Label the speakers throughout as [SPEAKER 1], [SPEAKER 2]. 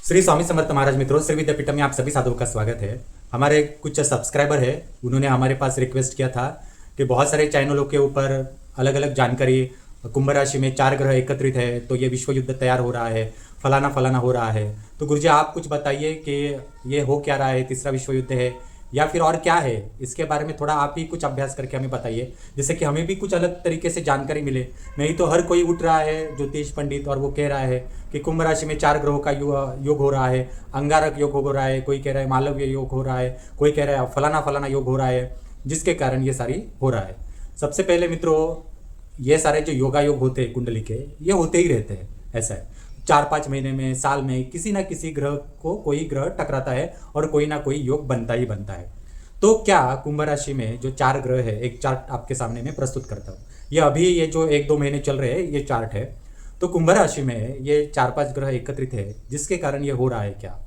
[SPEAKER 1] श्री स्वामी समर्थ महाराज मित्रों, श्री विद्यापीठम में आप सभी साधुओं का स्वागत है। हमारे कुछ सब्सक्राइबर है, उन्होंने हमारे पास रिक्वेस्ट किया था कि बहुत सारे चैनलों के ऊपर अलग अलग जानकारी, कुंभ राशि में 4 ग्रह एकत्रित है तो ये विश्व युद्ध तैयार हो रहा है, फलाना फलाना हो रहा है। तो गुरुजी आप कुछ बताइए कि ये हो क्या रहा है, तीसरा विश्व युद्ध है या फिर और क्या है, इसके बारे में थोड़ा आप ही कुछ अभ्यास करके हमें बताइए, जिससे कि हमें भी कुछ अलग तरीके से जानकारी मिले। नहीं तो हर कोई उठ रहा है ज्योतिष पंडित और वो कह रहा है कि कुंभ राशि में 4 ग्रहों का योग हो रहा है, अंगारक योग हो रहा है, कोई कह रहा है मालव्य योग हो रहा है, कोई कह रहा है फलाना फलाना योग हो रहा है, जिसके कारण ये सारी हो रहा है। सबसे पहले मित्रों, ये सारे जो योगा योग होते हैं कुंडली के, ये होते ही रहते हैं। ऐसा है 4-5 महीने में, साल में किसी ना किसी ग्रह को कोई ग्रह टकराता है और कोई ना कोई योग बनता ही बनता है। तो क्या कुंभ राशि में जो 4 ग्रह है, एक चार्ट आपके सामने मैं प्रस्तुत करता हूँ। ये अभी ये जो 1-2 महीने चल रहे हैं ये चार्ट है। तो कुंभ राशि में ये 4-5 ग्रह एकत्रित है, जिसके कारण ये हो रहा है क्या।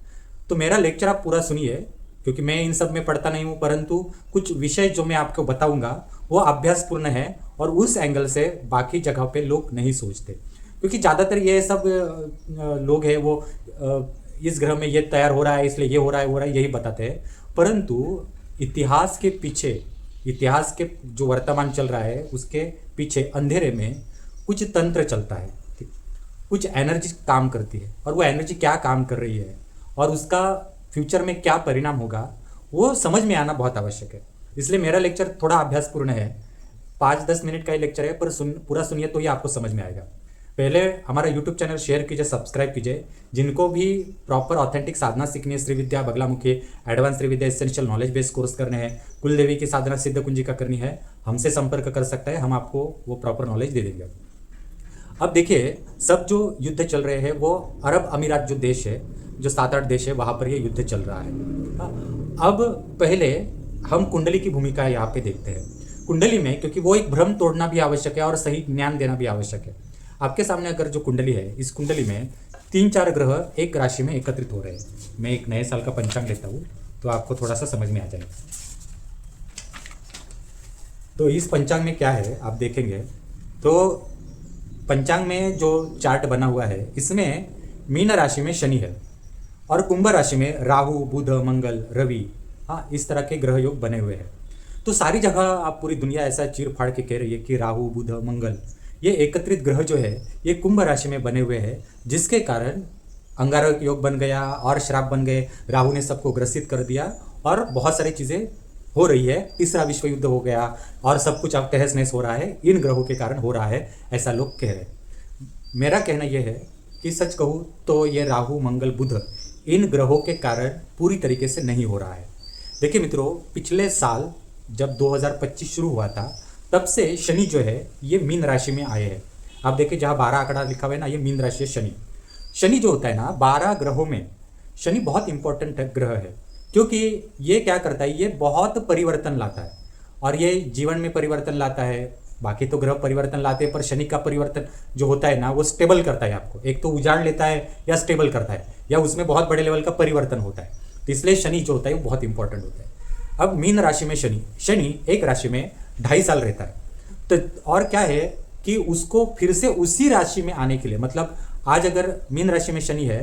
[SPEAKER 1] तो मेरा लेक्चर आप पूरा सुनिए, क्योंकि मैं इन सब में पढ़ता नहीं हूँ, परंतु कुछ विषय जो मैं आपको बताऊंगा वो अभ्यासपूर्ण है और उस एंगल से बाकी जगह पे लोग नहीं सोचते। क्योंकि ज़्यादातर ये सब लोग हैं वो इस ग्रह में ये तैयार हो रहा है इसलिए ये हो रहा है यही बताते हैं। परंतु इतिहास के पीछे, इतिहास के जो वर्तमान चल रहा है उसके पीछे अंधेरे में कुछ तंत्र चलता है, कुछ एनर्जी काम करती है, और वो एनर्जी क्या काम कर रही है और उसका फ्यूचर में क्या परिणाम होगा वो समझ में आना बहुत आवश्यक है। इसलिए मेरा लेक्चर थोड़ा अभ्यासपूर्ण है, 5-10 मिनट का ही लेक्चर है, पर पूरा सुनिए तो ये आपको समझ में आएगा। पहले हमारा यूट्यूब चैनल शेयर कीजिए, सब्सक्राइब कीजिए। जिनको भी प्रॉपर ऑथेंटिक साधना सीखनी है, श्री विद्या बगलामुखी एडवांस श्री विद्या एसेंशियल नॉलेज बेस्ड कोर्स करने हैं, कुलदेवी की साधना सिद्ध कुंजी का करनी है, हमसे संपर्क कर सकता है, हम आपको वो प्रॉपर नॉलेज दे देंगे। अब देखिए, सब जो युद्ध चल रहे हैं वो अरब अमीरात जो देश है, जो 7-8 देश है, वहाँ पर ये युद्ध चल रहा है। अब पहले हम कुंडली की भूमिका यहाँ पे देखते हैं। कुंडली में, क्योंकि वो एक भ्रम तोड़ना भी आवश्यक है और सही ज्ञान देना भी आवश्यक है। आपके सामने अगर जो कुंडली है, इस कुंडली में 3-4 ग्रह एक राशि में एकत्रित हो रहे हैं। मैं एक नए साल का पंचांग लेता हूँ तो आपको थोड़ा सा समझ में आ जाएगा। तो इस पंचांग में क्या है आप देखेंगे तो पंचांग में जो चार्ट बना हुआ है इसमें मीन राशि में शनि है और कुंभ राशि में राहु, बुध, मंगल, रवि, हाँ, इस तरह के ग्रह योग बने हुए हैं। तो सारी जगह आप पूरी दुनिया ऐसा चीर फाड़ के कह रही है कि राहु, बुध, मंगल, ये एकत्रित ग्रह जो है ये कुंभ राशि में बने हुए हैं, जिसके कारण अंगारक योग बन गया और श्राप बन गए, राहु ने सबको ग्रसित कर दिया और बहुत सारी चीज़ें हो रही है। तीसरा विश्व युद्ध हो गया और सब कुछ अब तहस नहस हो रहा है, इन ग्रहों के कारण हो रहा है, ऐसा लोग कह रहे हैं। मेरा कहना यह है कि सच कहूँ तो ये राहु, मंगल, बुध इन ग्रहों के कारण पूरी तरीके से नहीं हो रहा है। देखिए मित्रों, पिछले साल जब 2025 शुरू हुआ था तब से शनि जो है ये मीन राशि में आए हैं। आप देखिए जहाँ 12 आंकड़ा लिखा हुआ है ना, ये मीन राशि है शनि। शनि जो होता है ना, 12 ग्रहों में शनि बहुत इंपॉर्टेंट ग्रह है, क्योंकि ये क्या करता है, ये बहुत परिवर्तन लाता है और ये जीवन में परिवर्तन लाता है। बाकी तो ग्रह परिवर्तन लाते हैं, पर शनि का परिवर्तन जो होता है ना वो स्टेबल करता है आपको। एक तो उजाड़ लेता है या स्टेबल करता है, या उसमें बहुत बड़े लेवल का परिवर्तन होता है। तो इसलिए शनि जो होता है वो बहुत इंपॉर्टेंट होता है। अब मीन राशि में शनि एक राशि में 2.5 साल रहता है। तो और क्या है कि उसको फिर से उसी राशि में आने के लिए, मतलब आज अगर मीन राशि में शनि है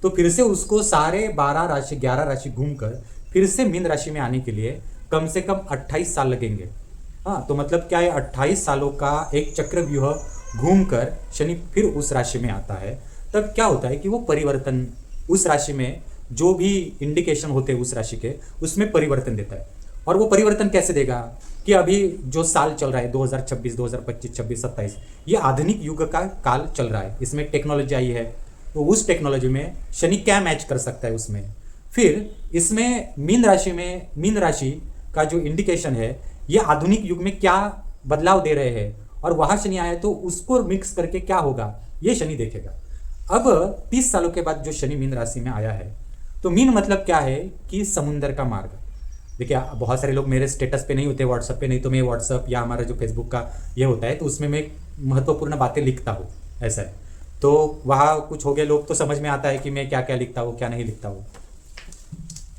[SPEAKER 1] तो फिर से उसको सारे 11 राशि घूमकर फिर से मीन राशि में आने के लिए कम से कम 28 साल लगेंगे। हाँ, तो मतलब क्या है, 28 सालों का एक चक्रव्यूह घूमकर शनि फिर उस राशि में आता है। तब क्या होता है कि वो परिवर्तन उस राशि में जो भी इंडिकेशन होते हैं उस राशि के, उसमें परिवर्तन देता है। और वो परिवर्तन कैसे देगा कि अभी जो साल चल रहा है 2026, 2025, 26, 27, ये आधुनिक युग का काल चल रहा है। इसमें टेक्नोलॉजी आई है, तो उस टेक्नोलॉजी में शनि क्या मैच कर सकता है उसमें। फिर इसमें मीन राशि का जो इंडिकेशन है, ये आधुनिक युग में क्या बदलाव दे रहे हैं, और वहाँ शनि आया तो उसको मिक्स करके क्या होगा ये शनि देखेगा। अब 30 सालों के बाद जो शनि मीन राशि में आया है, तो मीन मतलब क्या है कि समुंदर का मार्ग। देखिए, बहुत सारे लोग मेरे स्टेटस पे नहीं होते, व्हाट्सएप पे नहीं, तो मैं व्हाट्सएप या हमारा जो फेसबुक का ये होता है तो उसमें मैं महत्वपूर्ण बातें लिखता हूँ, ऐसा है। तो वहाँ कुछ हो गए लोग तो समझ में आता है कि मैं क्या क्या लिखता हूँ, क्या नहीं लिखता हूँ।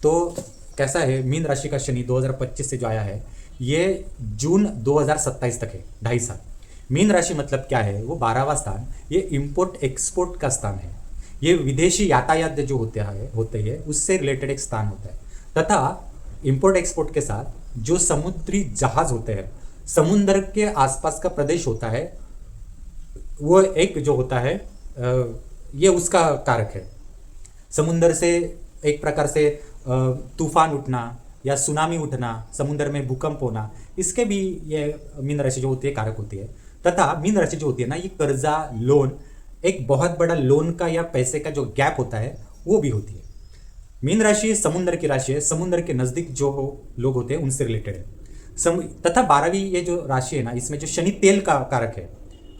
[SPEAKER 1] तो कैसा है, मीन राशि का शनि 2025 से जो आया है ये जून 2027 तक है, 2.5 साल। मीन राशि मतलब क्या है, वो 12वां स्थान, ये इम्पोर्ट एक्सपोर्ट का स्थान है। ये विदेशी यातायात जो होते हैं उससे रिलेटेड एक स्थान होता है। तथा इंपोर्ट एक्सपोर्ट के साथ जो समुद्री जहाज होते हैं, समुद्र के आसपास का प्रदेश होता है, वो एक जो होता है ये उसका कारक है। समुद्र से एक प्रकार से तूफान उठना या सुनामी उठना, समुद्र में भूकंप होना, इसके भी ये मीन राशि जो होती है कारक होती है। तथा मीन राशि जो होती है ना, ये कर्जा, लोन, एक बहुत बड़ा लोन का या पैसे का जो गैप होता है वो भी होती है। मीन राशि समुद्र की राशि है, समुद्र के नज़दीक जो लोग होते हैं उनसे रिलेटेड है। तथा 12वीं ये जो राशि है ना, इसमें जो शनि तेल का कारक है।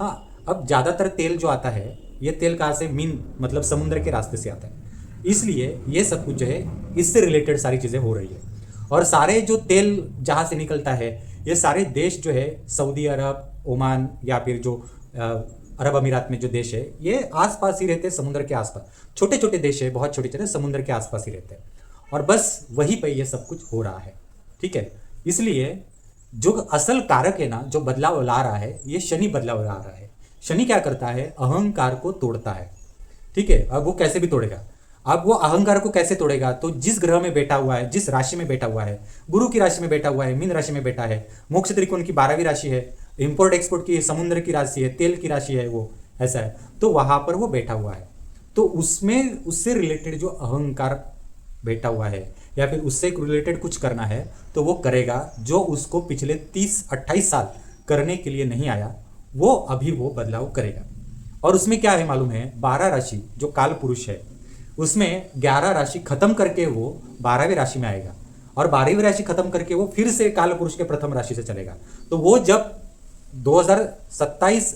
[SPEAKER 1] हाँ, अब ज़्यादातर तेल जो आता है, ये तेल कहाँ से, मीन मतलब समुद्र के रास्ते से आता है, इसलिए ये सब कुछ जो है इससे रिलेटेड सारी चीज़ें हो रही है। और सारे जो तेल जहाँ से निकलता है, ये सारे देश जो है सऊदी अरब, ओमान या फिर जो अरब अमीरात में जो देश है, ये आसपास ही रहते हैं, समुद्र के आसपास। छोटे छोटे देश है, बहुत छोटे छोटे, समुद्र के आसपास ही रहते हैं, और बस वहीं पे ये सब कुछ हो रहा है। ठीक है, इसलिए जो असल कारक है ना, जो बदलाव ला रहा है, ये शनि बदलाव ला रहा है। शनि क्या करता है, अहंकार को तोड़ता है। ठीक है, अब वो कैसे भी तोड़ेगा। अब वो अहंकार को कैसे तोड़ेगा, तो जिस ग्रह में बैठा हुआ है, जिस राशि में बैठा हुआ है, गुरु की राशि में बैठा हुआ है, मीन राशि में बैठा है, मोक्ष त्रिकोण की 12वीं राशि है, इंपोर्ट एक्सपोर्ट की समुद्र की राशि है, तेल की राशि है, वो ऐसा है, तो वहां पर वो बैठा हुआ है। तो उसमें उससे रिलेटेड जो अहंकार बैठा हुआ है या फिर उससे रिलेटेड कुछ करना है तो वो करेगा, जो उसको पिछले 30-28 साल करने के लिए नहीं आया, वो अभी वो बदलाव करेगा। और उसमें क्या है मालूम है, 12 राशि जो काल पुरुष है, उसमें 11 राशि खत्म करके वो 12वीं राशि में आएगा, और 12वीं राशि खत्म करके वो फिर से काल पुरुष के प्रथम राशि से चलेगा। तो वो जब 2027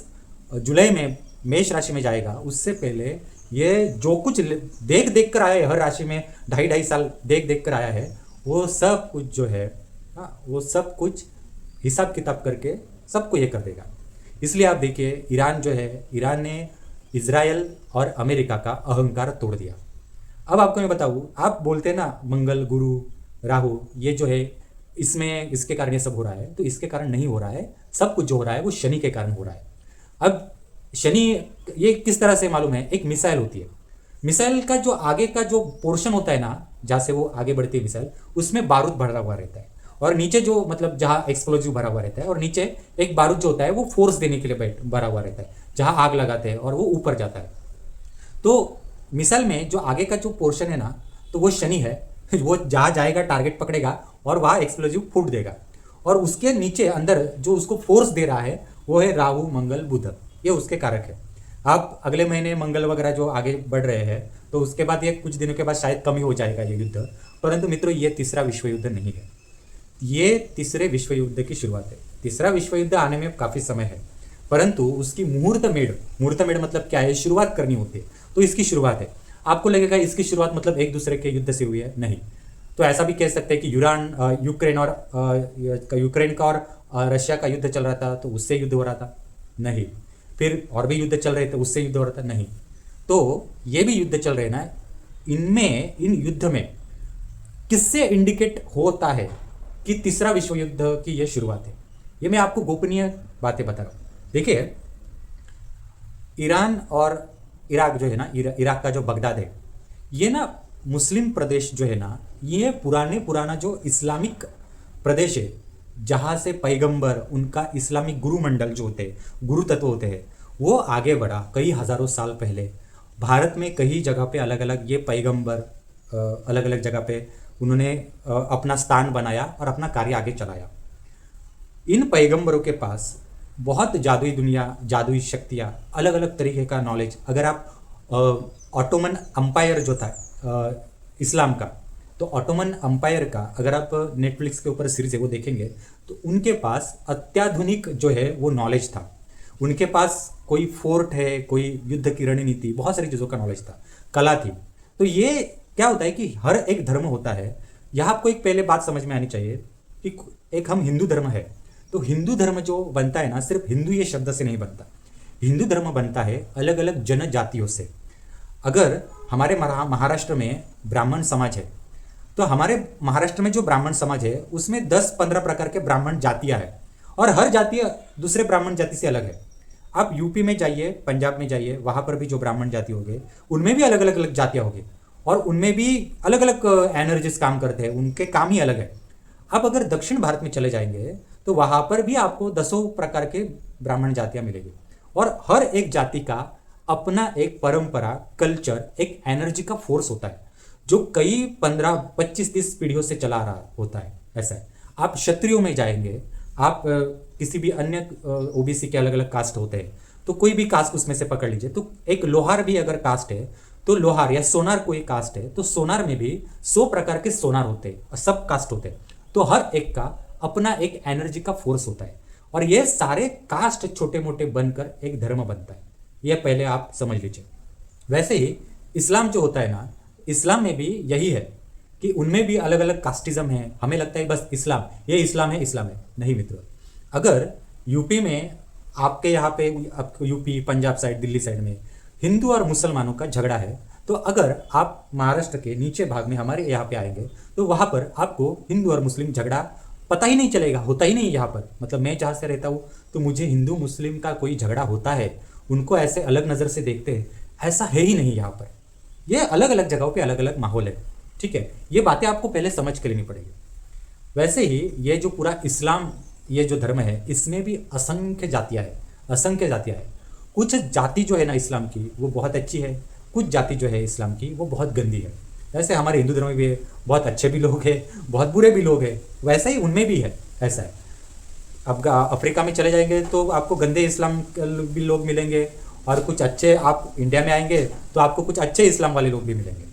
[SPEAKER 1] जुलाई में मेष राशि में जाएगा, उससे पहले ये जो कुछ देख देख कर आया है, हर राशि में 2.5 साल देख देख कर आया है, वो सब कुछ जो है, वो सब कुछ हिसाब किताब करके सबको ये कर देगा। इसलिए आप देखिए, ईरान जो है, ईरान ने इजराइल और अमेरिका का अहंकार तोड़ दिया। अब आपको मैं बताऊँ, आप बोलते हैं ना मंगल, गुरु, राहु, ये जो है इसमें इसके कारण ये सब हो रहा है, तो इसके कारण नहीं हो रहा है। सब कुछ जो हो रहा है वो शनि के कारण हो रहा है। अब शनि ये किस तरह से मालूम है, एक मिसाइल होती है, मिसाइल का जो आगे का जो पोर्शन होता है ना, जहाँ से वो आगे बढ़ती है मिसाइल, उसमें बारूद भरा हुआ रहता है, और नीचे जो मतलब जहाँ एक्सप्लोजिव भरा हुआ रहता है, और नीचे एक बारूद जो होता है वो फोर्स देने के लिए भरा हुआ रहता है, जहाँ आग लगाते हैं और वो ऊपर जाता है। तो मिसाइल में जो आगे का जो पोर्शन है ना, तो वो शनि है, वो जहाँ जाएगा टारगेट पकड़ेगा और वहाँ एक्सप्लोजिव फूट देगा। और उसके नीचे अंदर जो उसको फोर्स दे रहा है वो है राहु, मंगल, बुध, ये उसके कारक है। आप अगले महीने मंगल वगैरह जो आगे बढ़ रहे हैं, तो उसके बाद ये कुछ दिनों के बाद शायद कम ही हो जाएगा ये युद्ध। परंतु मित्रों, ये तीसरा विश्व युद्ध नहीं है, ये तीसरे विश्व युद्ध की शुरुआत है। तीसरा विश्व युद्ध आने में काफ़ी समय है, परंतु उसकी मुहूर्त मेढ़ मतलब क्या है, शुरुआत करनी होती है, तो इसकी शुरुआत है। आपको लगेगा इसकी शुरुआत मतलब एक दूसरे के युद्ध से हुई है, नहीं। तो ऐसा भी कह सकते हैं कि यूक्रेन का और रशिया का युद्ध चल रहा था, तो उससे युद्ध हो रहा था, नहीं। फिर और भी युद्ध चल रहे थे, उससे युद्ध हो रहा था, नहीं। तो ये भी युद्ध चल रहे ना, इन युद्ध में किससे इंडिकेट होता है कि तीसरा विश्व युद्ध की ये शुरुआत है। ये मैं आपको गोपनीय बातें बता रहा हूँ। देखिए, ईरान और इराक जो है ना, इराक का जो बगदाद है, ये ना मुस्लिम प्रदेश जो है ना, ये पुराना जो इस्लामिक प्रदेश है, जहाँ से पैगंबर, उनका इस्लामिक गुरुमंडल जो होते हैं, गुरु तत्व होते हैं, वो आगे बढ़ा कई हज़ारों साल पहले। भारत में कई जगह पे अलग अलग ये पैगंबर अलग अलग जगह पे उन्होंने अपना स्थान बनाया और अपना कार्य आगे चलाया। इन पैगंबरों के पास बहुत जादुई दुनिया, जादुई शक्तियाँ, अलग अलग तरीके का नॉलेज। अगर आप ऑटोमन अम्पायर जो था इस्लाम का, तो ऑटोमन अम्पायर का अगर आप नेटफ्लिक्स के ऊपर सीरीज है वो देखेंगे, तो उनके पास अत्याधुनिक जो है वो नॉलेज था। उनके पास कोई फोर्ट है, कोई युद्ध की रणनीति, बहुत सारी चीज़ों का नॉलेज था, कला थी। तो ये क्या होता है कि हर एक धर्म होता है। यहाँ आपको एक पहले बात समझ में आनी चाहिए कि एक हम हिंदू धर्म है, तो हिंदू धर्म जो बनता है ना, सिर्फ हिंदू ये शब्द से नहीं बनता। हिंदू धर्म बनता है अलग अलग जनजातियों से। अगर हमारे महाराष्ट्र में ब्राह्मण समाज है, तो हमारे महाराष्ट्र में जो ब्राह्मण समाज है उसमें 10-15 प्रकार के ब्राह्मण जातियाँ हैं, और हर जाति दूसरे ब्राह्मण जाति से अलग है। आप यूपी में जाइए, पंजाब में जाइए, वहाँ पर भी जो ब्राह्मण जाति हो गए, उनमें भी अलग अलग जातियाँ हो गई और उनमें भी अलग अलग एनर्जीज काम करते हैं, उनके काम ही अलग है। अब अगर दक्षिण भारत में चले जाएंगे तो वहाँ पर भी आपको दसों प्रकार के ब्राह्मण जातियाँ मिलेगी और हर एक जाति का अपना एक परंपरा, कल्चर, एक एनर्जी का फोर्स होता है जो कई 15, 25, 30 पीढ़ियों से चला रहा होता है। ऐसा है। आप क्षत्रियों में जाएंगे, आप किसी भी अन्य ओबीसी के अलग अलग कास्ट होते हैं, तो कोई भी कास्ट उसमें से पकड़ लीजिए, तो एक लोहार भी अगर कास्ट है तो लोहार या सोनार कोई कास्ट है तो सोनार में भी 100 प्रकार के सोनार होते हैं, सब कास्ट होते हैं। तो हर एक का अपना एक एनर्जी का फोर्स होता है और ये सारे कास्ट छोटे मोटे बनकर एक धर्म बनता है। ये पहले आप समझ लीजिए। वैसे ही इस्लाम जो होता है ना, इस्लाम में भी यही है कि उनमें भी अलग अलग कास्टिज्म है। हमें लगता है बस इस्लाम, ये इस्लाम है, इस्लाम है। नहीं मित्रों, अगर यूपी में आपके यहाँ पे, आपको UP, Punjab side, Delhi side में हिंदू और मुसलमानों का झगड़ा है, तो अगर आप महाराष्ट्र के नीचे भाग में हमारे यहाँ पे आएंगे तो वहाँ पर आपको हिंदू और मुस्लिम झगड़ा पता ही नहीं चलेगा, होता ही नहीं यहाँ पर। मतलब मैं जहाँ से रहता हूँ तो मुझे हिंदू मुस्लिम का कोई झगड़ा होता है, उनको ऐसे अलग नज़र से देखते हैं, ऐसा है ही नहीं यहाँ पर। ये अलग अलग जगहों पे अलग अलग माहौल है। ठीक है, ये बातें आपको पहले समझ के लेनी पड़ेगी। वैसे ही ये जो पूरा इस्लाम, ये जो धर्म है, इसमें भी असंख्य जातियाँ है, असंख्य जातियाँ है। कुछ जाति जो है ना इस्लाम की वो बहुत अच्छी है, कुछ जाति जो है इस्लाम की वो बहुत गंदी है। जैसे हमारे हिंदू धर्म में भी बहुत अच्छे भी लोग हैं, बहुत बुरे भी लोग हैं, वैसा ही उनमें भी है। ऐसा है। अब अफ्रीका में चले जाएंगे तो आपको गंदे इस्लाम भी लोग मिलेंगे और कुछ अच्छे, आप इंडिया में आएंगे तो आपको कुछ अच्छे इस्लाम वाले लोग भी मिलेंगे।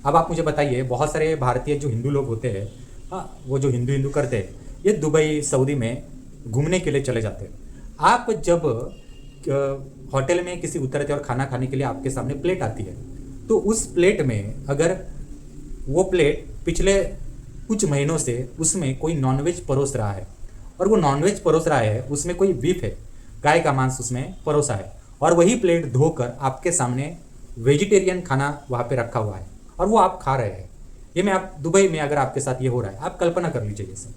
[SPEAKER 1] अब आप मुझे बताइए, बहुत सारे भारतीय जो हिंदू लोग होते हैं, हाँ, वो जो हिंदू हिंदू करते हैं, ये दुबई, सऊदी में घूमने के लिए चले जाते हैं। आप जब होटल में किसी उतरते और खाना खाने के लिए आपके सामने प्लेट आती है, तो उस प्लेट में अगर वो प्लेट पिछले कुछ महीनों से उसमें कोई नॉनवेज परोस रहा है और वो नॉनवेज परोस रहा है, उसमें कोई बीफ है, गाय का मांस उसमें परोसा है, और वही प्लेट धोकर आपके सामने वेजिटेरियन खाना वहाँ पे रखा हुआ है और वो आप खा रहे हैं। ये मैं आप दुबई में अगर आपके साथ ये हो रहा है, आप कल्पना कर लीजिए ये सब,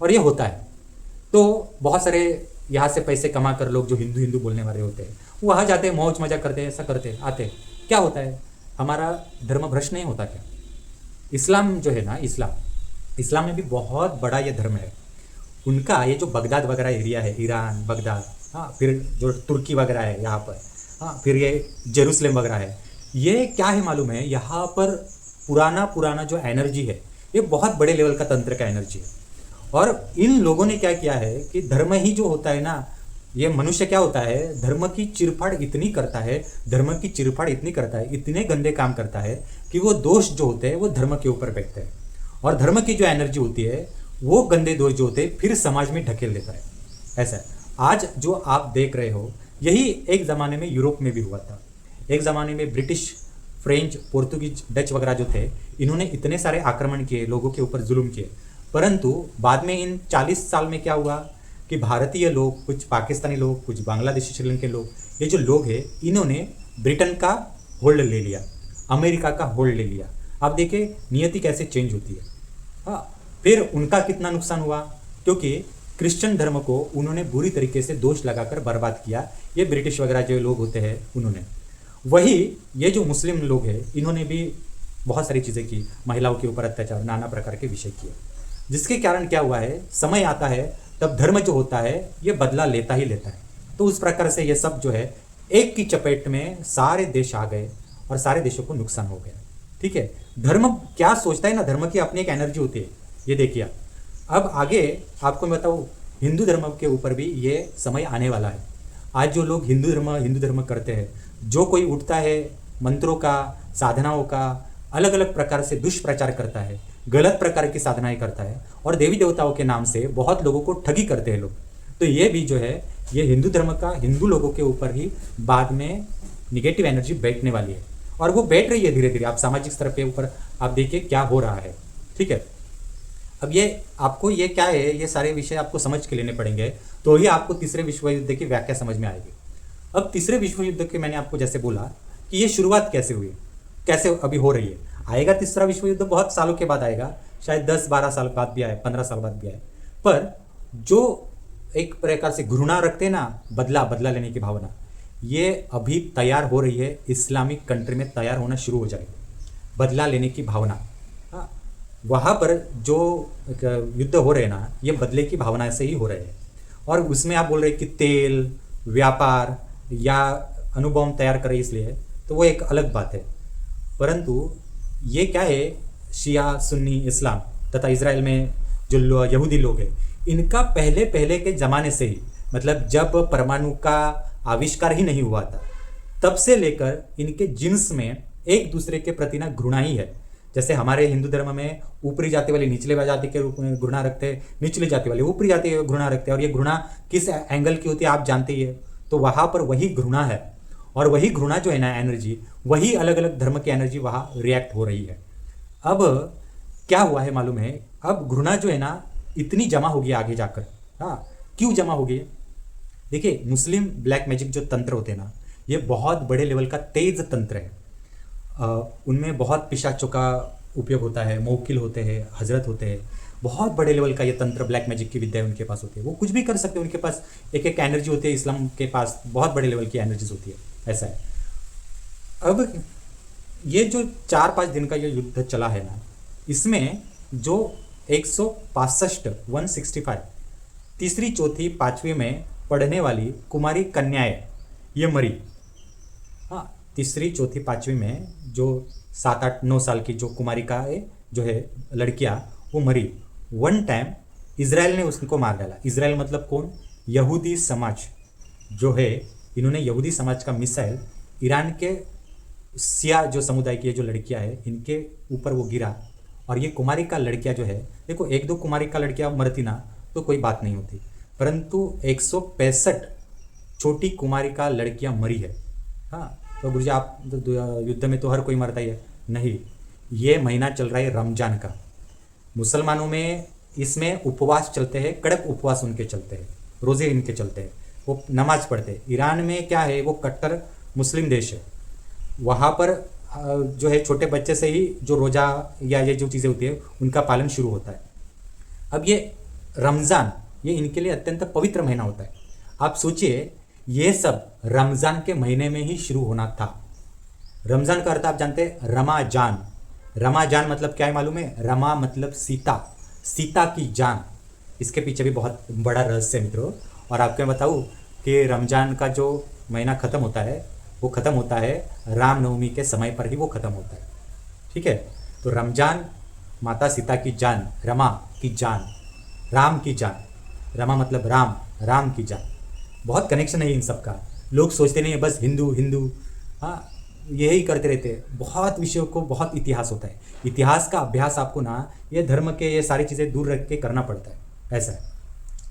[SPEAKER 1] और ये होता है। तो बहुत सारे यहाँ से पैसे कमा कर लोग जो हिंदू हिंदू बोलने वाले होते हैं, वो वहाँ जाते हैं, मौज मजा करते हैं, ऐसा करते हैं, आते हैं। क्या होता है, हमारा धर्म भ्रष्ट नहीं होता क्या? इस्लाम जो है ना, इस्लाम में भी बहुत बड़ा ये धर्म है। उनका ये जो बगदाद वगैरह एरिया है, ईरान, बगदाद, हाँ, फिर जो तुर्की वगैरह है यहाँ पर, हाँ, फिर ये जेरूसलेम वगैरह है, ये क्या है मालूम है, यहाँ पर पुराना जो एनर्जी है, ये बहुत बड़े लेवल का तंत्र का एनर्जी है। और इन लोगों ने क्या किया है कि धर्म ही जो होता है ना, ये मनुष्य क्या होता है, धर्म की चिरफाड़ इतनी करता है, धर्म की चिरफाड़ इतनी करता है, इतने गंदे काम करता है कि वो दोष जो होते हैं वो धर्म के ऊपर बैठते हैं, और धर्म की जो एनर्जी होती है वो गंदे दोष जो होते हैं फिर समाज में ढकेल देता है। ऐसा है। आज जो आप देख रहे हो, यही एक ज़माने में यूरोप में भी हुआ था। एक ज़माने में ब्रिटिश, फ्रेंच, पोर्तुगीज, डच वगैरह जो थे, इन्होंने इतने सारे आक्रमण किए, लोगों के ऊपर जुल्म किए, परंतु बाद में इन 40 साल में क्या हुआ कि भारतीय लोग, कुछ पाकिस्तानी लोग, कुछ बांग्लादेशी, श्रीलंकन लोग, ये जो लोग हैं, इन्होंने ब्रिटेन का होल्ड ले लिया, अमेरिका का होल्ड ले लिया। आप देखिए नियति कैसे चेंज होती है। हाँ, फिर उनका कितना नुकसान हुआ, क्योंकि क्रिश्चियन धर्म को उन्होंने बुरी तरीके से दोष लगाकर बर्बाद किया। ये ब्रिटिश वगैरह जो लोग होते हैं उन्होंने, वही ये जो मुस्लिम लोग हैं, इन्होंने भी बहुत सारी चीज़ें की, महिलाओं के ऊपर अत्याचार, नाना प्रकार के विषय किए, जिसके कारण क्या हुआ है, समय आता है तब धर्म जो होता है ये बदला लेता ही लेता है। तो उस प्रकार से ये सब जो है एक की चपेट में सारे देश आ गए और सारे देशों को नुकसान हो गया। ठीक है, धर्म क्या सोचता है ना, धर्म की अपनी एक एनर्जी होती है। ये देखिए, अब आगे आपको मैं बताऊँ, हिंदू धर्म के ऊपर भी ये समय आने वाला है। आज जो लोग हिंदू धर्म करते हैं, जो कोई उठता है, मंत्रों का, साधनाओं का अलग अलग प्रकार से दुष्प्रचार करता है, गलत प्रकार की साधनाएं करता है और देवी देवताओं के नाम से बहुत लोगों को ठगी करते हैं लोग, तो ये भी जो है, ये हिंदू धर्म का हिंदू लोगों के ऊपर ही बाद में निगेटिव एनर्जी बैठने वाली है, और वो बैठ रही है धीरे धीरे। आप सामाजिक स्तर पे ऊपर आप देखिए क्या हो रहा है। ठीक है, अब ये आपको ये क्या है, ये सारे विषय आपको समझ के लेने पड़ेंगे, तो ही आपको तीसरे विश्व युद्ध की व्याख्या समझ में आएगी। अब तीसरे विश्व युद्ध के मैंने आपको जैसे बोला कि ये शुरुआत कैसे हुई, कैसे अभी हो रही है। आएगा तीसरा विश्व युद्ध बहुत सालों के बाद आएगा, शायद 10-12 साल बाद भी आए, 15 साल बाद भी आए, पर जो एक प्रकार से घृणा रखते हैं ना, बदला लेने की भावना, ये अभी तैयार हो रही है, इस्लामिक कंट्री में तैयार होना शुरू हो जाएगी बदला लेने की भावना। हाँ, वहाँ पर जो युद्ध हो रहे हैं ना, ये बदले की भावना से ही हो रहे हैं। और उसमें आप बोल रहे हैं कि तेल व्यापार या अणुबॉम्ब तैयार करे इसलिए, तो वो एक अलग बात है। परंतु ये क्या है, शिया सुन्नी इस्लाम तथा इज़राइल में जो यहूदी लोग हैं, इनका पहले पहले के ज़माने से ही, मतलब जब परमाणु का आविष्कार ही नहीं हुआ था, तब से लेकर इनके जिन्स में एक दूसरे के प्रति ना घृणा ही है। जैसे हमारे हिंदू धर्म में ऊपरी जाति वाले निचले जाति के रूप में घृणा रखते हैं, निचली जाति वाले ऊपरी जाति की घृणा रखते हैं। और ये घृणा किस एंगल की होती है आप जानते ही है। तो वहाँ पर वही घृणा है, और वही घृणा जो है ना एनर्जी, वही अलग अलग धर्म की एनर्जी वहाँ रिएक्ट हो रही है। अब क्या हुआ है मालूम है, अब घृणा जो है ना इतनी जमा होगी आगे जाकर। हाँ, क्यों जमा होगी? देखिए, मुस्लिम ब्लैक मैजिक जो तंत्र होते हैं ना, ये बहुत बड़े लेवल का तेज तंत्र है। उनमें बहुत पिशाचों का उपयोग होता है, मौकिल होते हैं, हजरत होते हैं। बहुत बड़े लेवल का ये तंत्र ब्लैक मैजिक की विद्या उनके पास होती है। वो कुछ भी कर सकते हैं, उनके पास एक एक एनर्जी होती है। इस्लाम के पास बहुत बड़े लेवल की एनर्जीज होती है, ऐसा है। अब ये जो 4-5 दिन का ये युद्ध चला है ना, इसमें जो 165 तीसरी चौथी पाँचवीं में पढ़ने वाली कुमारी कन्याएं ये मरी। हाँ, तीसरी चौथी पाँचवीं में जो 7-8-9 साल की जो कुमारिका जो है लड़कियां, वो मरी। वन टाइम इज़राइल ने उसको मार डाला। इज़राइल मतलब कौन? यहूदी समाज जो है, इन्होंने यहूदी समाज का मिसाइल ईरान के सिया जो समुदाय की जो लड़कियां है, इनके ऊपर वो गिरा। और ये कुमारिका लड़कियां जो है, देखो 1-2 कुमारिका लड़कियां मरती ना तो कोई बात नहीं होती, परंतु 165 छोटी कुमारिका लड़कियां मरी है। हाँ, तो गुरुजी आप युद्ध में तो हर कोई मरता ही है, नहीं। ये महीना चल रहा है रमजान का। मुसलमानों में इसमें उपवास चलते हैं, कड़क उपवास उनके चलते हैं, रोज़े इनके चलते हैं, वो नमाज पढ़ते हैं। ईरान में क्या है, वो कट्टर मुस्लिम देश है। वहाँ पर जो है छोटे बच्चे से ही जो रोज़ा या ये जो चीज़ें होती है उनका पालन शुरू होता है। अब ये रमज़ान, ये इनके लिए अत्यंत पवित्र महीना होता है। आप सोचिए, ये सब रमज़ान के महीने में ही शुरू होना था। रमज़ान का अर्थ आप जानते हैं, रमाजान। रमाजान मतलब क्या है मालूम है? रमा मतलब सीता, सीता की जान। इसके पीछे भी बहुत बड़ा रहस्य है मित्रों। और आपको मैं बताऊँ कि रमज़ान का जो महीना ख़त्म होता है, वो ख़त्म होता है रामनवमी के समय पर ही वो ख़त्म होता है। ठीक है, तो रमज़ान माता सीता की जान, रमा की जान, राम की जान। रमा मतलब राम, राम की जान। बहुत कनेक्शन है इन सब का। लोग सोचते नहीं है बस हिंदू हिंदू, हाँ यही करते रहते हैं। बहुत विषयों को बहुत इतिहास होता है। इतिहास का अभ्यास आपको ना ये धर्म के ये सारी चीज़ें दूर रख के करना पड़ता है, ऐसा है।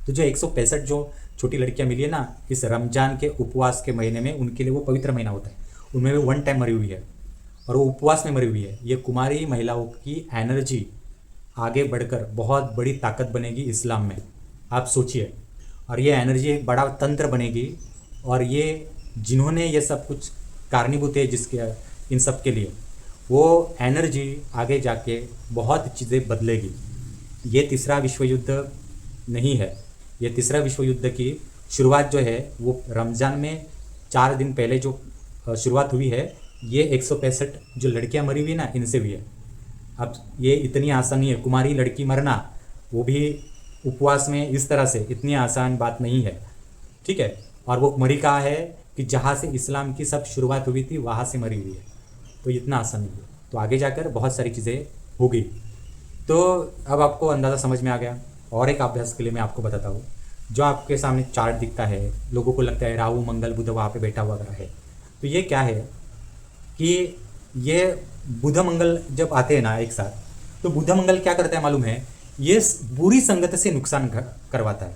[SPEAKER 1] तो जो 165 जो छोटी लड़कियां मिली है ना इस रमजान के उपवास के महीने में, उनके लिए वो पवित्र महीना होता है। उनमें भी वन टाइम मरी हुई है और वो उपवास में मरी हुई है। ये कुमारी महिलाओं की एनर्जी आगे बढ़कर बहुत बड़ी ताकत बनेगी इस्लाम में, आप सोचिए। और ये एनर्जी एक बड़ा तंत्र बनेगी। और ये जिन्होंने ये सब कुछ कारणीभूत है जिसके इन सब के लिए, वो एनर्जी आगे जाके बहुत चीज़ें बदलेगी। ये तीसरा विश्व युद्ध नहीं है। ये तीसरा विश्व युद्ध की शुरुआत जो है वो रमज़ान में 4 दिन पहले जो शुरुआत हुई है, ये 165 जो लड़कियां मरी हुई ना इनसे भी है। अब ये इतनी आसान नहीं है, कुमारी लड़की मरना, वो भी उपवास में इस तरह से, इतनी आसान बात नहीं है। ठीक है, और वो मरी कहाँ है कि जहाँ से इस्लाम की सब शुरुआत हुई थी वहाँ से मरी हुई है। तो इतना आसान नहीं है। तो आगे जाकर बहुत सारी चीज़ें होगी। तो अब आपको अंदाज़ा समझ में आ गया। और एक अभ्यास के लिए मैं आपको बताता हूँ। जो आपके सामने चार्ट दिखता है, लोगों को लगता है राहु मंगल बुध वहाँ पे बैठा हुआ है। तो ये क्या है कि ये बुध मंगल जब आते हैं ना एक साथ, तो बुध मंगल क्या करता है मालूम है? ये बुरी संगत से नुकसान करवाता है,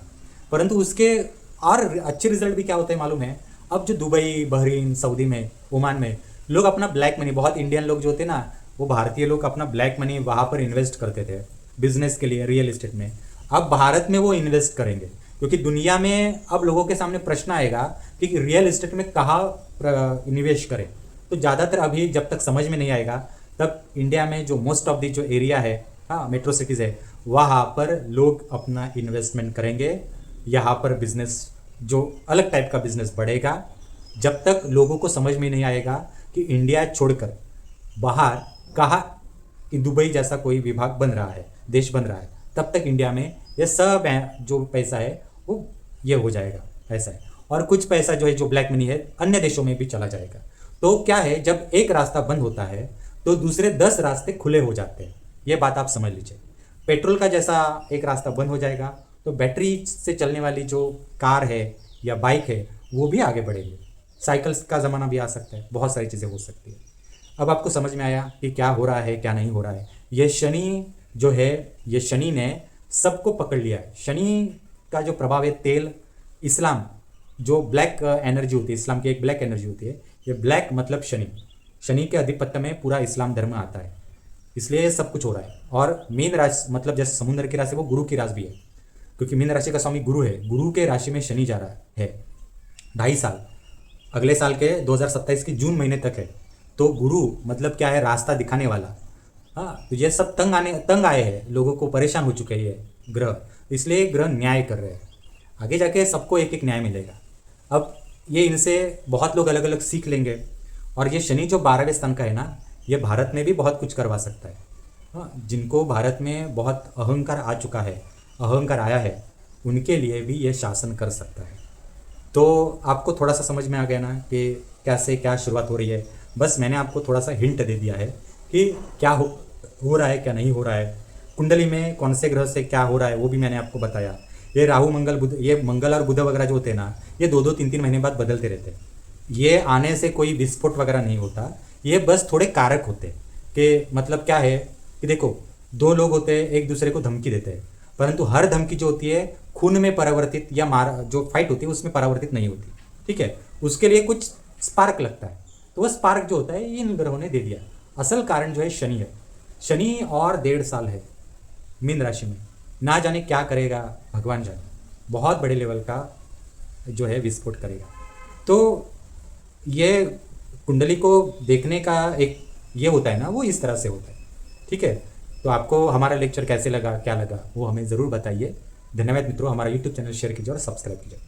[SPEAKER 1] परंतु उसके और अच्छे रिजल्ट भी क्या होते हैं मालूम है? अब जो दुबई, बहरीन, सऊदी में, ओमान में लोग अपना ब्लैक मनी, बहुत इंडियन लोग जो होते हैं ना, वो भारतीय लोग अपना ब्लैक मनी वहाँ पर इन्वेस्ट करते थे बिजनेस के लिए, रियल एस्टेट में। अब भारत में वो इन्वेस्ट करेंगे क्योंकि दुनिया में अब लोगों के सामने प्रश्न आएगा कि रियल एस्टेट में कहाँ निवेश करें। तो ज़्यादातर अभी जब तक समझ में नहीं आएगा तब इंडिया में जो मोस्ट ऑफ दी जो एरिया है, हाँ मेट्रो सिटीज़ है, वहाँ पर लोग अपना इन्वेस्टमेंट करेंगे। यहाँ पर बिजनेस जो अलग टाइप का बिजनेस बढ़ेगा जब तक लोगों को समझ में नहीं आएगा कि इंडिया छोड़कर बाहर कहाँ कि दुबई जैसा कोई विभाग बन रहा है, देश बन रहा है, तब तक इंडिया में ये सब जो पैसा है वो ये हो जाएगा ऐसा है। और कुछ पैसा जो है जो ब्लैक मनी है अन्य देशों में भी चला जाएगा। तो क्या है, जब एक रास्ता बंद होता है तो दूसरे 10 रास्ते खुले हो जाते हैं। ये बात आप समझ लीजिए। पेट्रोल का जैसा एक रास्ता बंद हो जाएगा तो बैटरी से चलने वाली जो कार है या बाइक है वो भी आगे बढ़ेगी। साइकिल्स का ज़माना भी आ सकता है, बहुत सारी चीज़ें हो सकती है। अब आपको समझ में आया कि क्या हो रहा है क्या नहीं हो रहा है। ये शनि जो है, ये शनि ने सबको पकड़ लिया है। शनि का जो प्रभाव है तेल, इस्लाम जो ब्लैक एनर्जी होती है, इस्लाम की एक ब्लैक एनर्जी होती है, ये ब्लैक मतलब शनि, शनि के अधिपत्य में पूरा इस्लाम धर्म आता है, इसलिए ये सब कुछ हो रहा है। और मीन राशि मतलब जैसे समुद्र की राशि वो गुरु की राशि भी है, क्योंकि मीन राशि का स्वामी गुरु है। गुरु के राशि में शनि जा रहा है 2.5 साल, अगले साल के 2027 के जून महीने तक है। तो गुरु मतलब क्या है, रास्ता दिखाने वाला। हाँ, तो ये सब तंग आए हैं, लोगों को परेशान हो चुके हैं ये ग्रह, इसलिए ग्रह न्याय कर रहे हैं। आगे जाके सबको एक एक न्याय मिलेगा। अब ये इनसे बहुत लोग अलग अलग सीख लेंगे। और ये शनि जो 12वें स्थान का है ना, ये भारत में भी बहुत कुछ करवा सकता है। हाँ, जिनको भारत में बहुत अहंकार आ चुका है, अहंकार आया है, उनके लिए भी ये शासन कर सकता है। तो आपको थोड़ा सा समझ में आ गया ना कि कैसे क्या शुरुआत हो रही है। बस मैंने आपको थोड़ा सा हिंट दे दिया है कि क्या हो रहा है क्या नहीं हो रहा है, कुंडली में कौन से ग्रह से क्या हो रहा है वो भी मैंने आपको बताया। ये राहु मंगल बुध, ये मंगल और बुध वगैरह जो होते हैं ना, ये 2-2 3-3 महीने बाद बदलते रहते हैं। ये आने से कोई विस्फोट वगैरह नहीं होता, ये बस थोड़े कारक होते हैं। कि मतलब क्या है कि देखो, 2 लोग होते हैं, एक दूसरे को धमकी देते हैं, परंतु हर धमकी जो होती है खून में परिवर्तित या जो फाइट होती है उसमें परिवर्तित नहीं होती। ठीक है, उसके लिए कुछ स्पार्क लगता है, तो वह स्पार्क जो होता है ये इन ग्रहों ने दे दिया। असल कारण जो है शनि है। शनि और 1.5 साल है मीन राशि में, ना जाने क्या करेगा भगवान जाने, बहुत बड़े लेवल का जो है विस्फोट करेगा। तो ये कुंडली को देखने का एक ये होता है ना, वो इस तरह से होता है। ठीक है, तो आपको हमारा लेक्चर कैसे लगा, क्या लगा, वो हमें ज़रूर बताइए। धन्यवाद मित्रों, हमारा यूट्यूब चैनल शेयर कीजिए और सब्सक्राइब कीजिए।